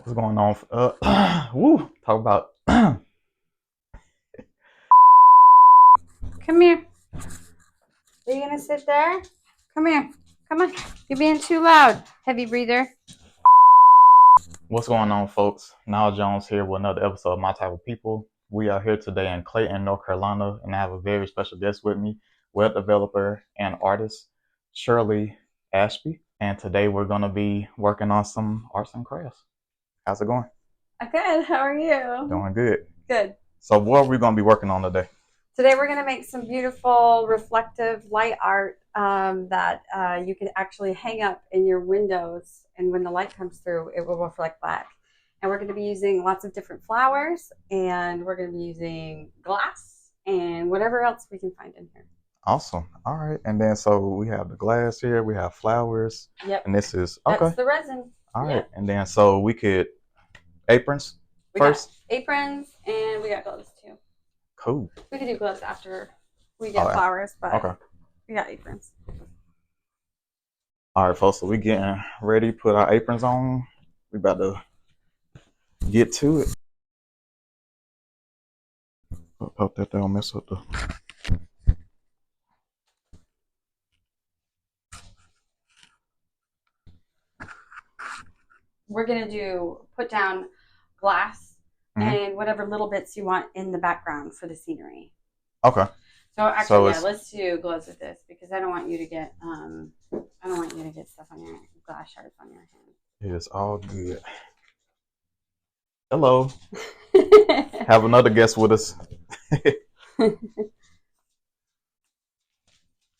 What's going on? Talk about. Come here. Are you gonna sit there? Come here. Come on. You're being too loud. Heavy breather. What's going on, folks? Niall Jones here with another episode of My Type of People. We are here today in Clayton, North Carolina, and I have a very special guest with me, web developer and artist, Shirley Ashby. And today we're going to be working on some arts and crafts. How's it going? Good. How are you? Doing good. Good. So what are we going to be working on today? Today we're gonna make some beautiful reflective light art that you can actually hang up in your windows, and when the light comes through, it will reflect back. And we're going to be using lots of different flowers, and we're going to be using glass and whatever else we can find in here. Awesome. All right. And then so we have the glass here, we have flowers. Yep. And this is okay. That's the resin. All right. Yep. And then so we could aprons We first. got aprons and we got gloves too. Cool. We could do gloves after we get flowers, but okay. We got aprons. All right, folks. So we getting ready. Put our aprons on. We about to get to it. Hope that don't mess up the. We're gonna put down glass and whatever little bits you want in the background for the scenery. Okay. So actually, let's do gloves with this because I don't want you to get stuff on your glass shards on your hand. It's all good. Hello. Have another guest with us.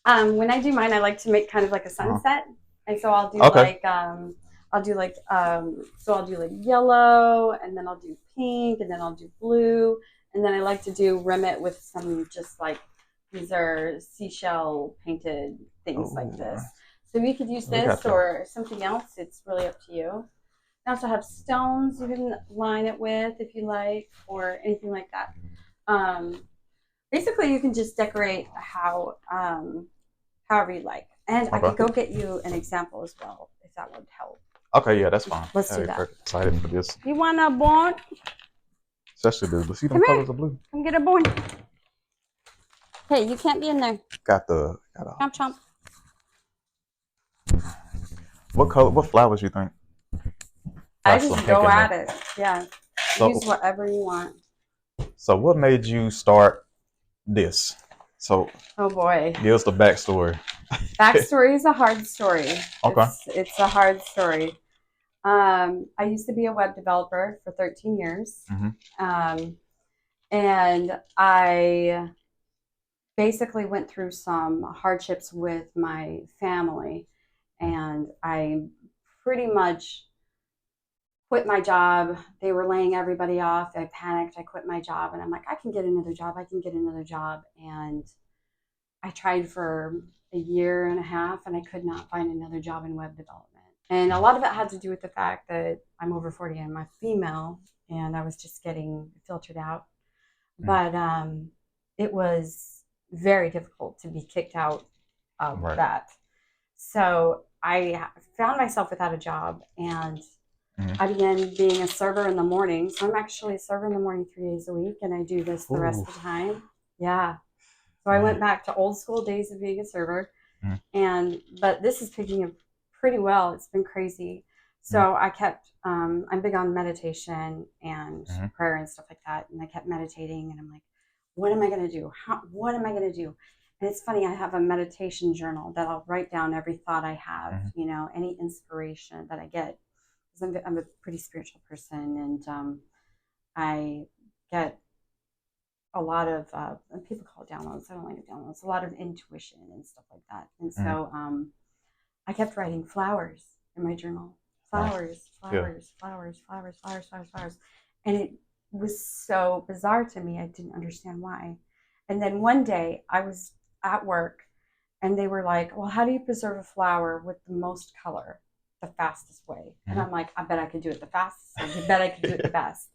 When I do mine, I like to make kind of like a sunset, and so I'll do like yellow, and then I'll do pink, and then I'll do blue, and then I like to rim it with some just like these are seashell painted things like this. So you could use this or something else. It's really up to you. I also have stones you can line it with if you like, or anything like that. Basically, you can just decorate however you like. And I could go get you an example as well, if that would help. Okay, yeah, that's fine. Let's do that. Excited for this. You want a bone? Especially the see them colors of blue. Come get a bone. Hey, you can't be in there. Got chomp chomp. What color? What flowers you think? I just go at it. Yeah. So, use whatever you want. So what made you start this? So oh boy. Give us the backstory. Backstory is a hard story. Okay. It's a hard story. I used to be a web developer for 13 years. And I basically went through some hardships with my family, and I pretty much quit my job. They were laying everybody off. I panicked. I quit my job, and I'm like, I can get another job. And I tried for a year and a half, and I could not find another job in web development. And a lot of it had to do with the fact that I'm over 40 and I'm female, and I was just getting filtered out. But it was very difficult to be kicked out of that. So I found myself without a job, and I began being a server in the morning. So I'm actually a server in the morning 3 days a week, and I do this the rest of the time. Yeah. So I went back to old school days of being a server, but this is picking up pretty well. It's been crazy. So I kept, I'm big on meditation and prayer and stuff like that. And I kept meditating, and I'm like, what am I going to do? What am I going to do? And it's funny, I have a meditation journal that I'll write down every thought I have, any inspiration that I get. Because I'm a pretty spiritual person, and I get a lot of, people call it downloads. I don't like downloads. A lot of intuition and stuff like that. And so I kept writing flowers in my journal. Flowers. And it was so bizarre to me. I didn't understand why. And then one day I was at work, and they were like, well, how do you preserve a flower with the most color the fastest way? And I'm like, I bet I could do it the fastest. I bet I could do it the best.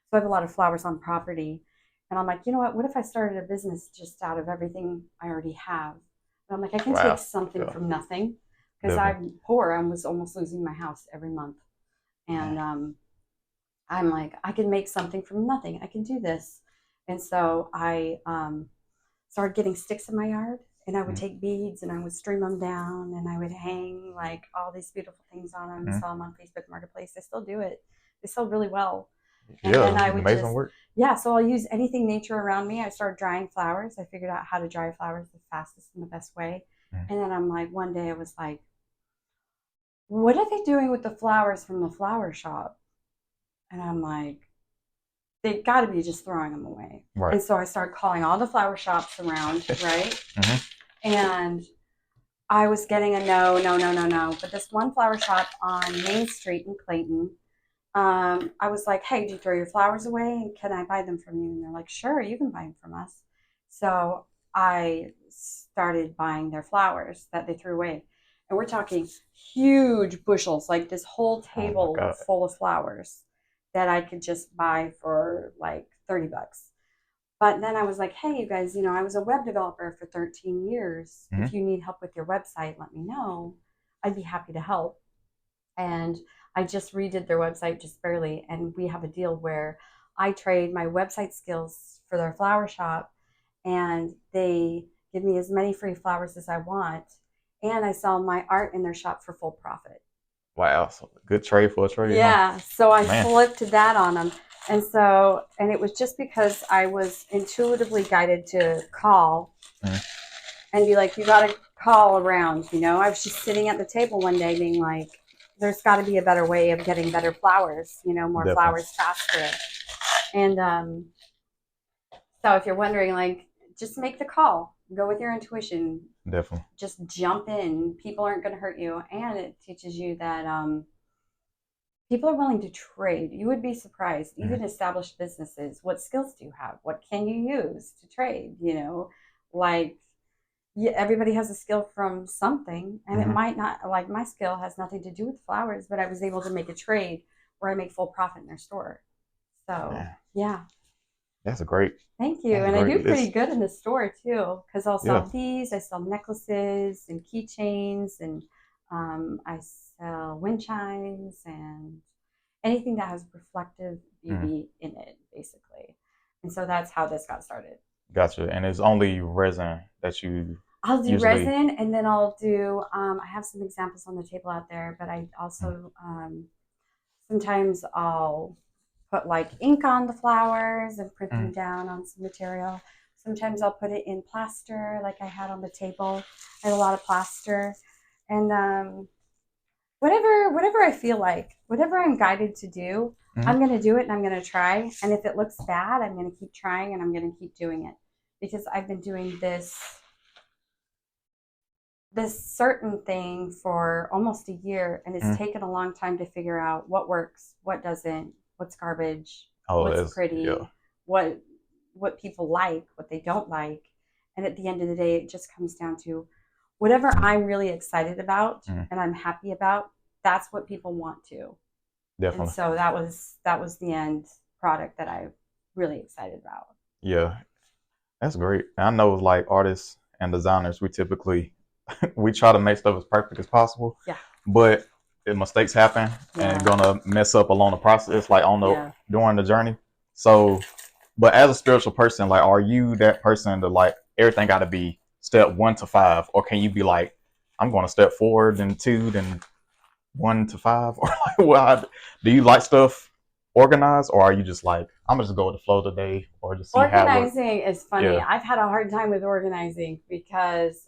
So I have a lot of flowers on property. And I'm like, you know what if I started a business just out of everything I already have? And I'm like, I can take something from nothing, because I'm poor. I was almost losing my house every month. And I'm like, I can make something from nothing. I can do this. And so I started getting sticks in my yard, and I would Mm-hmm. take beads and I would string them down, and I would hang like all these beautiful things on them, Mm-hmm. sell them on Facebook Marketplace. I still do it. They sell really well. And then Yeah, I would amazing just, work. yeah, so I'll use anything nature around me. I started drying flowers. I figured out how to dry flowers the fastest and the best way. Mm-hmm. And then I'm like, one day I was like, what are they doing with the flowers from the flower shop? And I'm like, they got to be just throwing them away. Right. And so I started calling all the flower shops around, right? Mm-hmm. And I was getting a no, no, no, no, no. But this one flower shop on Main Street in Clayton, I was like, hey, do you throw your flowers away? Can I buy them from you? And they're like, sure, you can buy them from us. So I started buying their flowers that they threw away. And we're talking huge bushels, like this whole Oh my table God. full of flowers that I could just buy for like $30. But then I was like, hey, you guys, I was a web developer for 13 years. Mm-hmm. If you need help with your website, let me know. I'd be happy to help. And I just redid their website just barely. And we have a deal where I trade my website skills for their flower shop, and they give me as many free flowers as I want. And I sell my art in their shop for full profit. Wow. So good trade for a trade, huh? Yeah, so I Man. flipped that on them. And it was just because I was intuitively guided to call Mm-hmm. and be like, you got to call around. I was just sitting at the table one day being like, there's got to be a better way of getting better flowers, more Definitely. flowers faster. And so if you're wondering, like, just make the call, go with your intuition, Definitely. just jump in. People aren't going to hurt you. And it teaches you that people are willing to trade. You would be surprised. Mm-hmm. Even established businesses, what skills do you have? What can you use to trade? Like, yeah, everybody has a skill from something, and it Mm-hmm. might not, like, my skill has nothing to do with flowers, but I was able to make a trade where I make full profit in their store. So Man, yeah, that's a great. thank you. That's a And I great. do pretty It's good in the store too, because I'll yeah. sell these. I sell necklaces and keychains, and I sell wind chimes and anything that has reflective Mm-hmm. beauty in it, basically. And so that's how this got started. Gotcha. And it's only resin that you I'll do usually. resin, and then I'll do. I have some examples on the table out there, but I Mm. also sometimes I'll put like ink on the flowers and print them Mm. down on some material. Sometimes I'll put it in plaster, like I had on the table. I had a lot of plaster, and whatever I feel like, whatever I'm guided to do, Mm. I'm going to do it, and I'm going to try. And if it looks bad, I'm going to keep trying, and I'm going to keep doing it, because I've been doing this certain thing for almost a year, and it's Mm. taken a long time to figure out what works, what doesn't, what's garbage, Oh, what's that's yeah. pretty, what what people like, what they don't like. And at the end of the day, it just comes down to whatever I'm really excited about Mm. and I'm happy about, that's what people want to. And Definitely. so that was the end product that I'm really excited about. Yeah, that's great. And I know like artists and designers, we typically we try to make stuff as perfect as possible. Yeah. But if mistakes happen and it's Yeah. gonna mess up along the process, like on the Yeah. during the journey. So, but as a spiritual person, like, are you that person that like everything got to be step 1 to 5, or can you be like, I'm going to step forward, then 2, then 1 to 5, or like, what? Do you like stuff organized, or are you just like, I'm gonna just go with the flow today, or just see how it works? Organizing is funny. Yeah. I've had a hard time with organizing because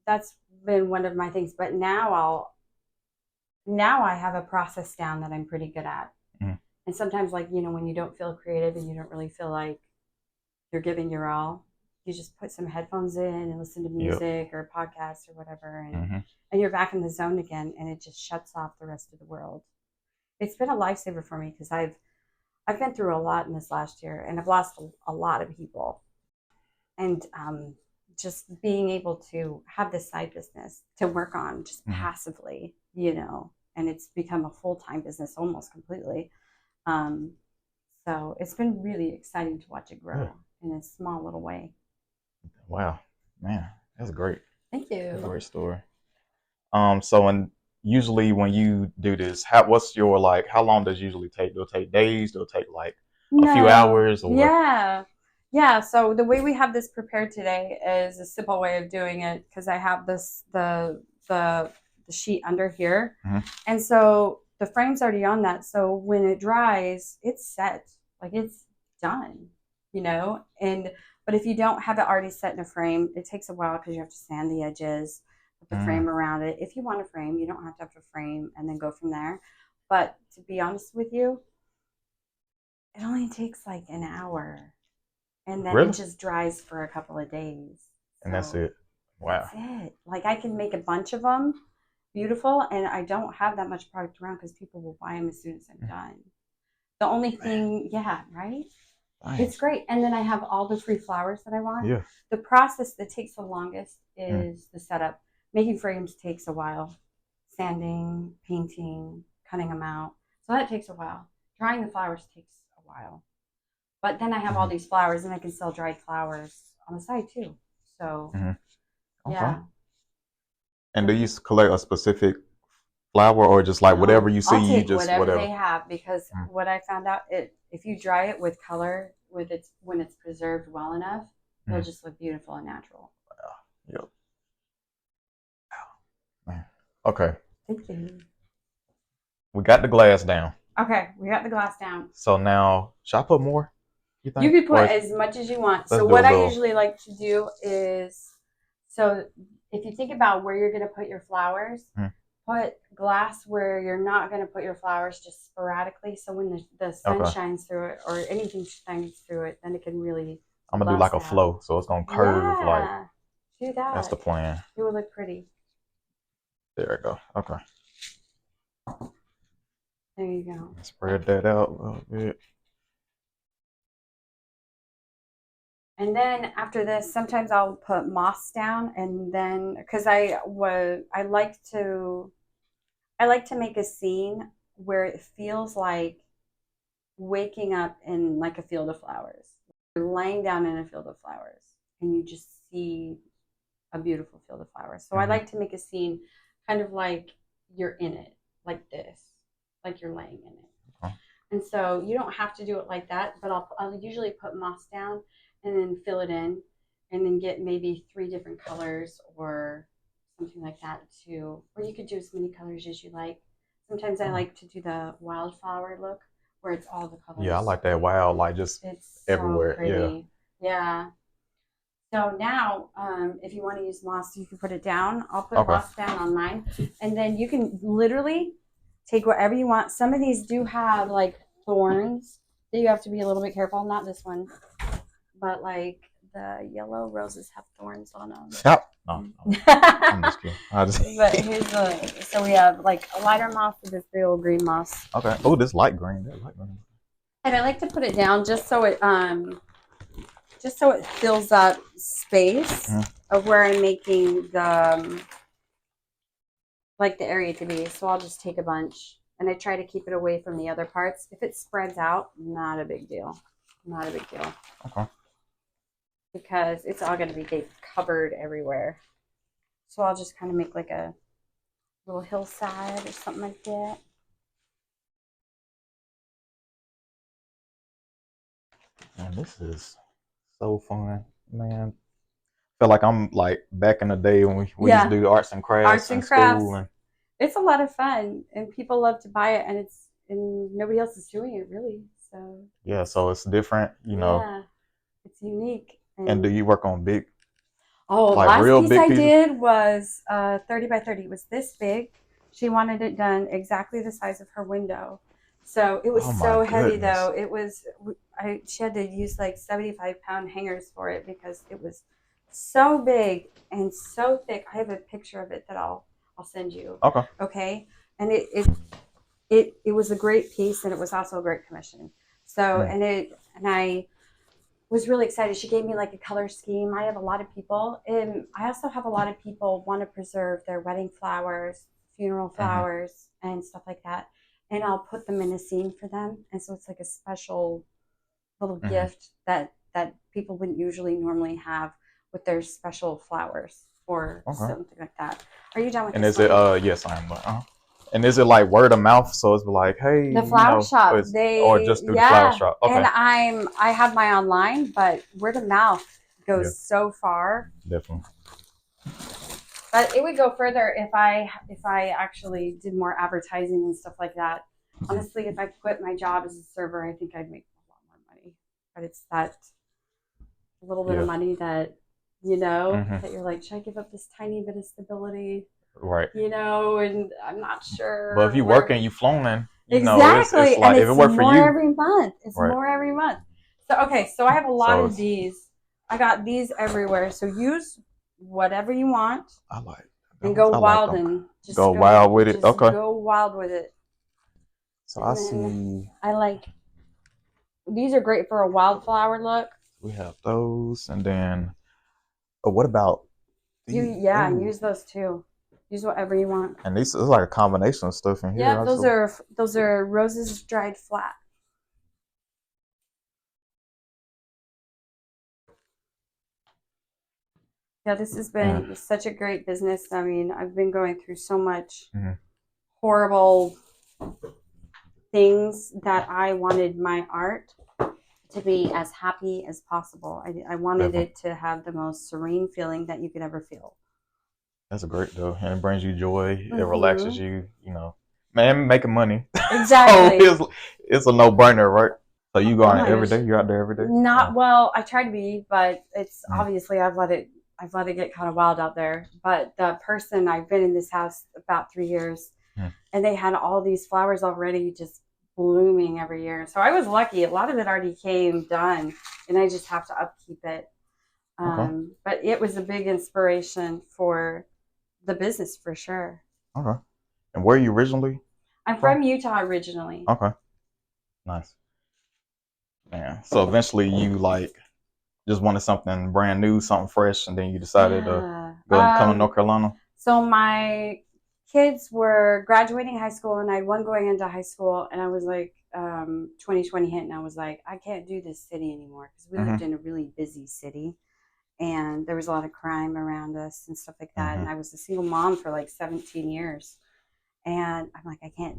that's been one of my things. But now I have a process down that I'm pretty good at. Mm. And sometimes, like, when you don't feel creative and you don't really feel like you're giving your all, you just put some headphones in and listen to Yep. music or podcasts or whatever, and Mm-hmm. and you're back in the zone again, and it just shuts off the rest of the world. It's been a lifesaver for me because I've been through a lot in this last year, and I've lost a lot of people, and just being able to have this side business to work on just Mm-hmm. passively, and it's become a full-time business almost completely. Um, so it's been really exciting to watch it grow Yeah. in a small little way. Wow, man, that's great. Thank That's a you. great story. So when usually when you do this, what's your like? How long does it usually take? Do it take days? Do it take like a few No. hours? Or Yeah. Yeah. So the way we have this prepared today is a simple way of doing it because I have the sheet under here. Mhm. And so the frame's already on that. So when it dries, it's set. Like it's done, you know? And but if you don't have it already set in a frame, it takes a while because you have to sand the edges, put the Mm, frame around it. If you want a frame, you don't have to have a frame and then go from there. But to be honest with you, it only takes like an hour and then it really? just dries for a couple of days. And that's So it. that's Wow. it. Like I can make a bunch of them beautiful and I don't have that much product around because people will buy them as soon as I'm done. The only Man, thing, yeah, right? dang. It's great. And then I have all the free flowers that I want. Yeah. The process that takes the longest Mm, is the setup. Making frames takes a while. Sanding, painting, cutting them out. So that takes a while. Drying the flowers takes a while. But then I have all mhm, these flowers and I can sell dried flowers on the side too. So mhm. Okay. yeah. And do So you collect a specific flower or just like whatever no, you see, I'll you take just whatever whatever? they have because Mm, what I found out it if you dry it with color with its when it's preserved well enough, it'll mm. just look beautiful and natural. Yep. Man. Okay. Thank you. We got the glass down. Okay, we got the glass down. So now, should I put more? You You think? can put Or as much as you want. let's So do a what I little. usually like to do is so if you think about where you're going to put your flowers, Mm, put glass where you're not going to put your flowers just sporadically. So when the sun okay. shines through it or anything shines through it, then it can really I'm gonna do like bust a out. flow, so it's gonna curve. Like Yeah, do that's the that. plan. It will look pretty. There we go. Okay. There you go. Spread that out a little bit. And then after this, sometimes I'll put moss down, and then because I like to make a scene where it feels like waking up in like a field of flowers. You're laying down in a field of flowers and you just see a beautiful field of flowers. So I Hmm. like to make a scene kind of like you're in it, like this, like you're laying in it. Okay. And so you don't have to do it like that, but I'll usually put moss down and then fill it in and then get maybe 3 different colors or something like that too. Or you could do as many colors as you like. Sometimes I Oh. like to do the wildflower look where it's all the Yeah, I colors. like that. Wow, like just It's so everywhere. Yeah. pretty. Yeah. So now, if you want to use moss, you can put it down. I'll put Okay. moss down on mine. And then you can literally take whatever you want. Some of these do have like thorns that you have to be a little bit careful. Not this one, but like the yellow roses have thorns on them. Stop. No, no, I'm just kidding. I just. But here's the so we have like a lighter moss with this big old green moss. Okay. Oh, this light green. That light green. And I like to put it down just so it fills up space Mm, of where I'm making the like the area to be. So I'll just take a bunch and I try to keep it away from the other parts. If it spreads out, not a big deal. Not a big deal. okay. Because it's all going to be covered everywhere. So I'll just kind of make like a little hillside or something like that. Man, this is so fun, man. Feel like I'm like back in the day when we used to Yeah, do arts and crafts arts in and crafts. school, and It's a lot of fun and people love to buy it and nobody else is doing it really. So yeah, so it's different, yeah, it's unique. And do And you work on big, oh, the like last real piece big I pieces? did was 30 by 30. It was this big. She wanted it done exactly the size of her window. So it was Oh my so heavy goodness. though. It was she had to use like 75-pound hangers for it because it was so big and so thick. I have a picture of it that I'll send you. Okay. Okay? And it was a great piece and it was also a great commission. So Mm, and I was really excited. She gave me like a color scheme. I have a lot of people, and I also have a lot of people want to preserve their wedding flowers, funeral hmm. flowers, and stuff like that. And I'll put them in a scene for them, and so it's like a special little Hmm. gift that people wouldn't usually normally have with their special flowers or Okay. something like that. Are you done with And this is it one? yes I am. And is it like word of mouth? So it's like, hey, The flower shop, or they, just through the flower yeah. shop? And Okay. I have my online, but word of mouth Yeah, goes so far. definitely. But it would go further if I actually did more advertising and stuff like that. Honestly, if I quit my job as a server, I think I'd make a lot more money. But it's that little bit of Yeah. money that that you're like, should I give up this tiny bit of stability? Right. And I'm not But if sure you where. working, you flown, it's Exactly, and like if it it's worked for more you, every month. It's right? more every month. So okay, so I have a lot So of it's, these. I got these everywhere. So use whatever you want I like and those. go I like wild them. and Go wild with it. just Okay. go wild with it. So I And then see I like these are great for a wildflower look. we have those, and then what about these? Oh, Use those too. Use whatever you want. and these is like a combination of stuff in here. Yep, those are roses dried flat. Yeah, this has Yeah. been such a great business. I mean, I've been going through so much Mm-hmm. horrible things that I wanted my art to be as happy as possible. I wanted Definitely. it to have the most serene feeling that you could ever feel. That's a great though, and it brings you joy. It relaxes Mm-hmm. you. Man, making money. So Exactly. it's a no burner, right? So you go Oh on it my every gosh. day. You out there every day. Not well. I try to be, but it's Mm, obviously I've let it get kind of wild out there. But the person I've been in this house about 3 years, mm. and they had all these flowers already just blooming every year. So I was lucky. A lot of it already came done, and I just have to upkeep it. Okay. But it was a big inspiration for the business for sure. Okay. And where are you originally I'm from? from Utah originally. Okay. Nice. Yeah. So eventually you like just wanted something brand new, something fresh, and then you decided to Yeah. go and come to North Carolina. So my kids were graduating high school, and I had one going into high school, and I was like, 2020 hit, and I was like, I can't do this city anymore because we lived Mm-hmm. in a really busy city, and there was a lot of crime around us and stuff like that. Mm-hmm. And I was a single mom for like 17 years, and I'm like, I can't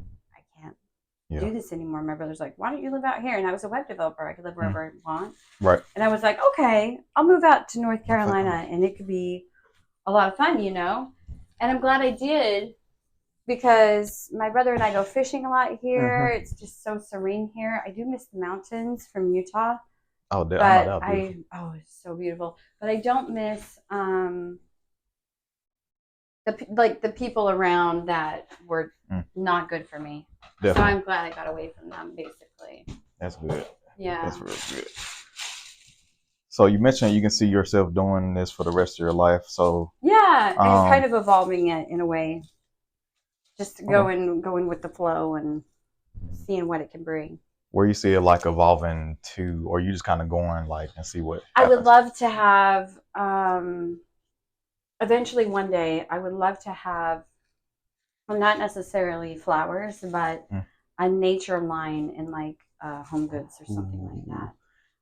Yeah. do this anymore. My brother's like, why don't you live out here? And I was a web developer. I could live Mm. wherever I want. Right. And I was like, okay, I'll move out to North I feel, Carolina, and it could be a lot of fun. And I'm glad I did because my brother and I go fishing a lot here. mm-hmm. It's just so serene here. I do miss the mountains from Utah, Oh, I know that but was beautiful. it's so beautiful. But I don't miss the people around that were Mm. not good for me. So Definitely. I'm glad I got away from them, basically. That's good. Yeah. That's real good. So you mentioned you can see yourself doing this for the rest of your life. So Yeah, and kind um, of evolving it in a way, just okay. going with the flow and seeing what it can bring. Where you see it like evolving to, or you just kind of going like and see what I would happens. love to have eventually one day. I would love to have, well, not necessarily flowers, but Mm. a nature line in like Home Goods or something like Ooh, that,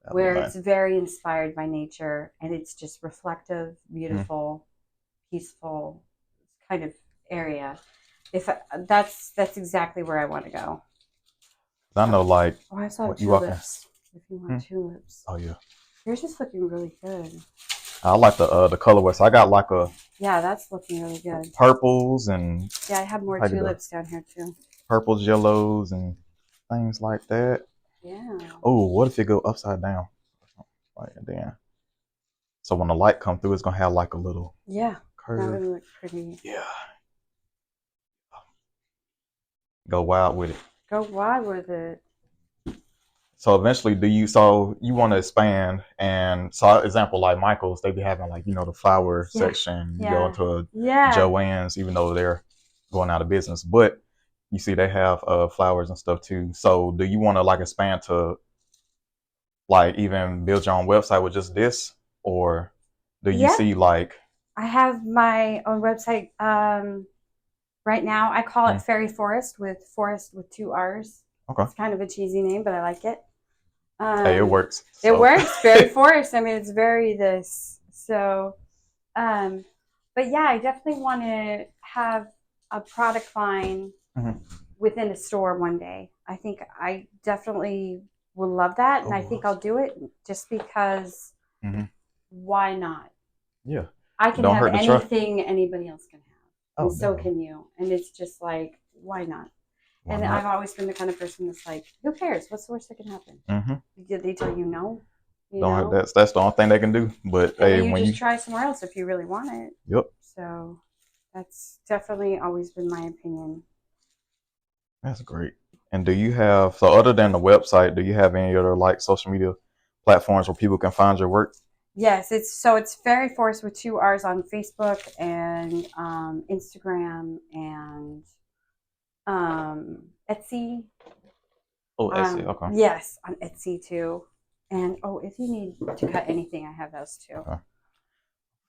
that'd be where nice. it's very inspired by nature and it's just reflective, Mm. beautiful, peaceful kind of area. If that's exactly where I want to go. I know, like Oh, I saw when you walk in. tulips. If you want Hmm? tulips, Oh yeah, yours is looking really good. I like the colorway. So I got like a Yeah, that's looking really good. purples and Yeah, I have more how you do tulips down here too. purples, yellows, and things like that. Yeah. Oh, what if it go upside down? Like then, so when the light come through, it's gonna have like a little Yeah, that curve. would look pretty. Yeah, go wild with it. Go wild with it. So eventually, so you want to expand, and so example like Michael's, they be having like the flower Yeah, section. You go yeah, into a yeah, Joann's, even though they're going out of business, but you see they have flowers and stuff too. So do you want to like expand to like even build your own website with just this, or do you yeah. see like I have my own website right now. I call it mm, Fairy Forest with two R's. okay, It's kind of a cheesy name, but I like it. hey, it Um, works. it So works. Fairy Forest. I mean, it's very this. So, um, but yeah, I definitely want to have a product line Mhm. within a store one day. I think I definitely would love that, and I Oh, think I'll do it just because hmm why not? yeah. I can Don't have hurt to try. anything anybody else can have, and Oh, so definitely. can you. And it's just like, why not? Why And I've not? always been the kind of person that's like, who cares? What's the worst that can happen? Hmm Did they tell you no? You Don't hurt. know? That's the only thing they can do. But And hey, then you when just you, try somewhere else if you really want it. yep, So that's definitely always been my opinion. that's great. And do you have so other than the website, do you have any other like social media platforms where people can find your work? Yes, it's Fairy Force with two R's on Facebook and Instagram and Etsy. Oh, Etsy. Okay. Yes, on Etsy too. And oh, if you need to cut anything, I have those too. Okay.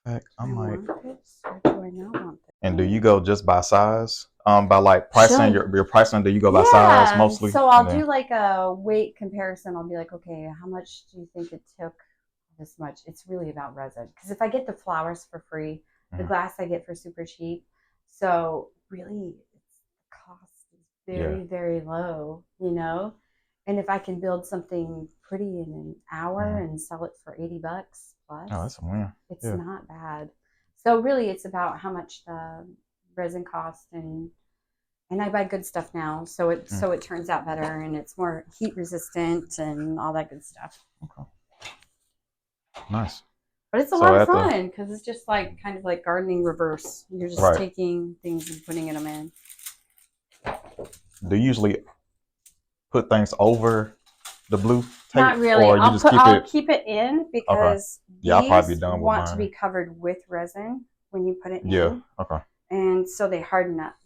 Heck, I Do I might. want this or do I not want And do this? you go just by size? By like pricing Sure. your pricing, do you go by size Yeah. mostly? So And I'll then do like a weight comparison. I'll be like, okay, how much do you think it took this much? It's really about resin. Because if I get the flowers for free, the mhm, glass I get for super cheap. So really, the cost is yeah. very, very low, you know? And if I can build something pretty in an hour Mhm. and sell it for $80 Oh, plus, that's a win. it's Yeah. not bad. So really, it's about how much the resin cost and I buy good stuff now, Mm, so it turns out better and it's more heat resistant and all that good stuff. okay. Nice. But it's a So lot of at the fun because it's just like kind of like gardening reverse. You're just right, taking things and putting them in. do you usually put things over the blue tape, Not really. or you just keep I'll it? keep it in Okay. because Yeah, I'll probably these be done with want to be mine. covered with resin when you put it Yeah. in, Okay. and so they harden up.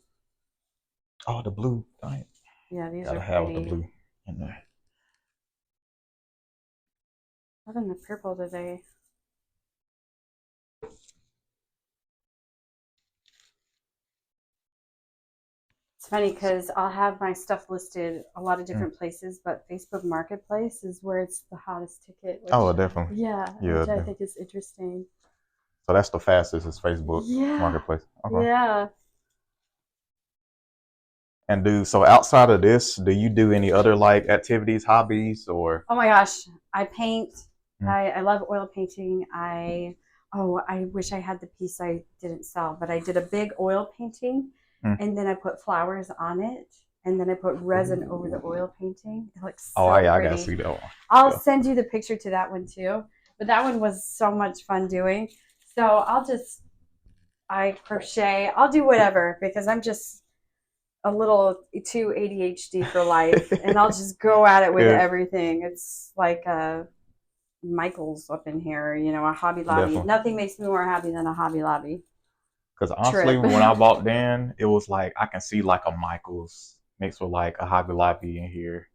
Oh, the blue. Dang, Yeah, these are gotta have the pretty. blue in there. Other than the purple today. It's funny because I'll have my stuff listed a lot of Mm. different places, but Facebook Marketplace is where it's the hottest ticket, Oh, definitely. Yeah, which I definitely. think is interesting. So that's the fastest is Facebook Yeah, Marketplace. Okay. yeah. And do so outside of this, do you do any other like activities, hobbies, or? Oh my gosh, I paint. Mm, I love oil painting. I wish I had the piece I didn't sell, but I did a big oil painting, mm. and then I put flowers on it, and then I put resin over the Ooh. oil painting. It looks Oh, so yeah, I gotta pretty. see that one. I'll Yeah. send you the picture to that one too. But that one was so much fun doing. So I crochet. I'll do whatever because I'm just a little too ADHD for life, and I'll just go at it with Yeah, everything. It's like Michael's up in here, a Hobby Lobby. definitely. Nothing makes me more happy than a Hobby Lobby Because honestly, trip. when I walked in, it was like I can see like a Michaels mixed with like a Hobby Lobby in here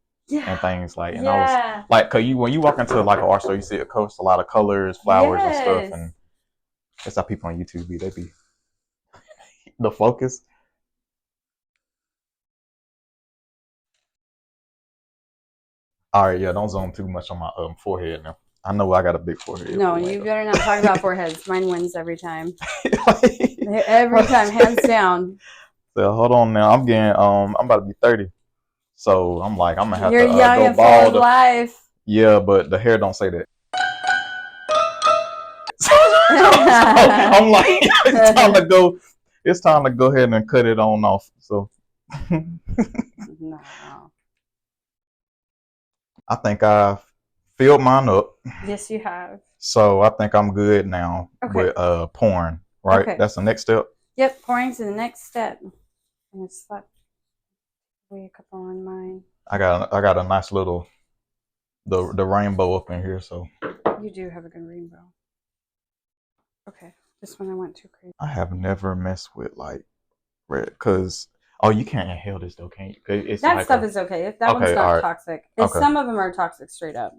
and Yeah, things like. And I was yeah, like, cause you when you walk into like an art store, you see it coats a lot of colors, flowers, and stuff, yes. and that's how people on YouTube be. They be the focus. All right, yeah, don't zoom too much on my forehead now. I know I got a big forehead No, for you Lando. better not talk about foreheads. Mine wins every time. Every time, hands down. So hold on now. I'm about to be 30. So I'm like I'm gonna have You're to young go and full of bald. life. Yeah, but the hair don't say that. So I'm like, it's time to go. It's time to go ahead and cut it on off. So I No. think I filled mine up. Yes, you have. So I think I'm good now Okay. with pouring. Right, Okay. that's the next step. Yep. Pouring to the next step. I'm gonna slap away a couple on mine. I got a nice little the rainbow up in here. So You do have a good rainbow. Okay. This one I went too crazy. I have never messed with like red because oh you can't inhale this though, can't you? It's That like stuff a is okay. If that one's okay, all not right, toxic. If okay. some of them are toxic straight up.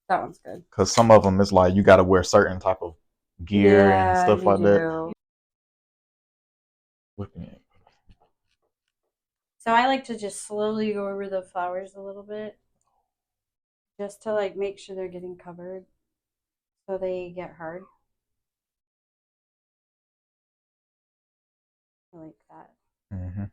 That one's good. Because some of them is like you got to wear certain type of gear and Yeah, stuff you like that. do. Whipping it. So I like to just slowly go over the flowers a little bit just to like make sure they're getting covered so they get hard. I like that. Hmm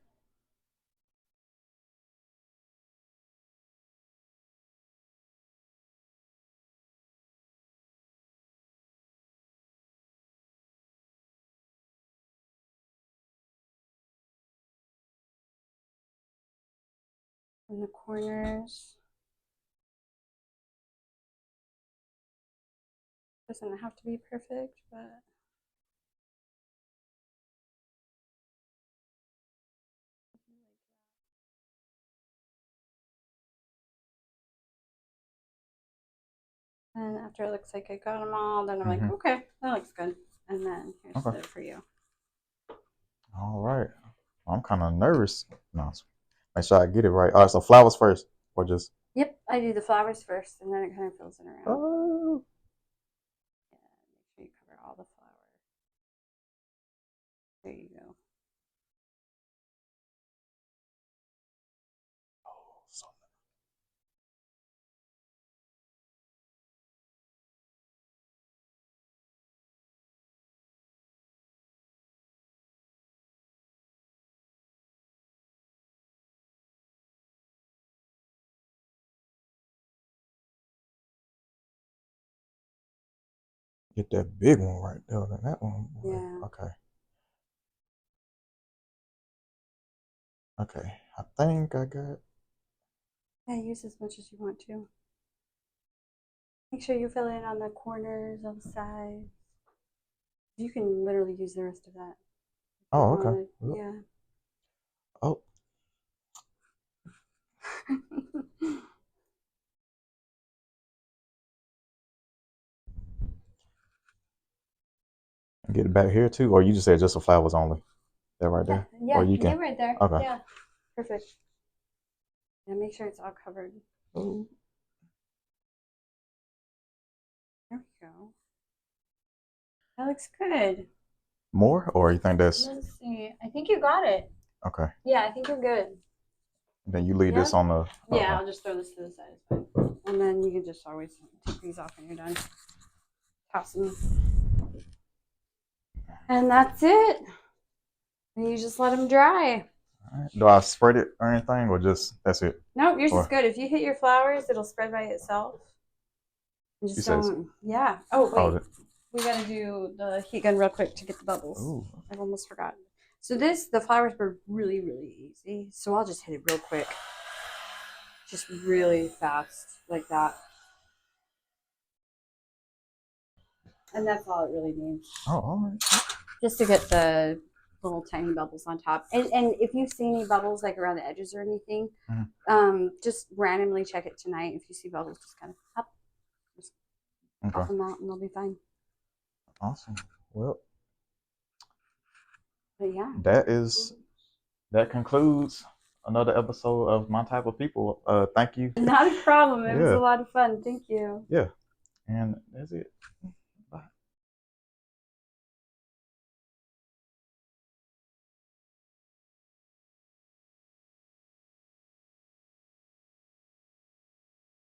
in the corners. Doesn't have to be perfect, but and after it looks like I got them all, then I'm like, okay, that looks good. And then here's the for you. All right. I'm kind of nervous. No, make sure I get it right. All right, so flowers first, or just? Yep, I do the flowers first, and then it kind of fills it around. Oh. Yeah, make sure you cover all the flowers. There you go. Oh, so get that big one right there. Then that one. Yeah. Okay. Okay. I think I got. Yeah, use as much as you want to. Make sure you fill in on the corners, on the sides. You can literally use the rest of that. Oh, okay. Yeah. Oh. Get it back here too, or you just said just the flowers only? That right there? Yeah, Or you can. get right there. Okay. Yeah, perfect. Yeah, make sure it's all covered. Oh. There we go. That looks good. More, or you think that's? Let's see. I think you got it. Okay. Yeah, I think you're good. Then you leave this on the. Yeah, I'll just throw this to the side. It's fine. And then you can just always take these off when you're done. Toss them. And that's it. And you just let them dry. Right. Do I spread it or anything, or just that's it? Nope, yours is good. If you hit your flowers, it'll spread by itself. And just don't. Yeah. Oh wait, we gotta do the heat gun real quick to get the bubbles. Ooh. I've almost forgotten. So the flowers were really, really easy. So I'll just hit it real quick. Just really fast, like that. And that's all it really needs. Oh, all right. Just to get the little tiny bubbles on top. And if you see any bubbles like around the edges or anything, just randomly check it tonight. If you see bubbles, just kind of up, just pop them out, and they'll be fine. Awesome. Well, but yeah, that concludes another episode of My Type of People. Thank you. Not a problem. It was a lot of fun. Thank you. Yeah, and that's it.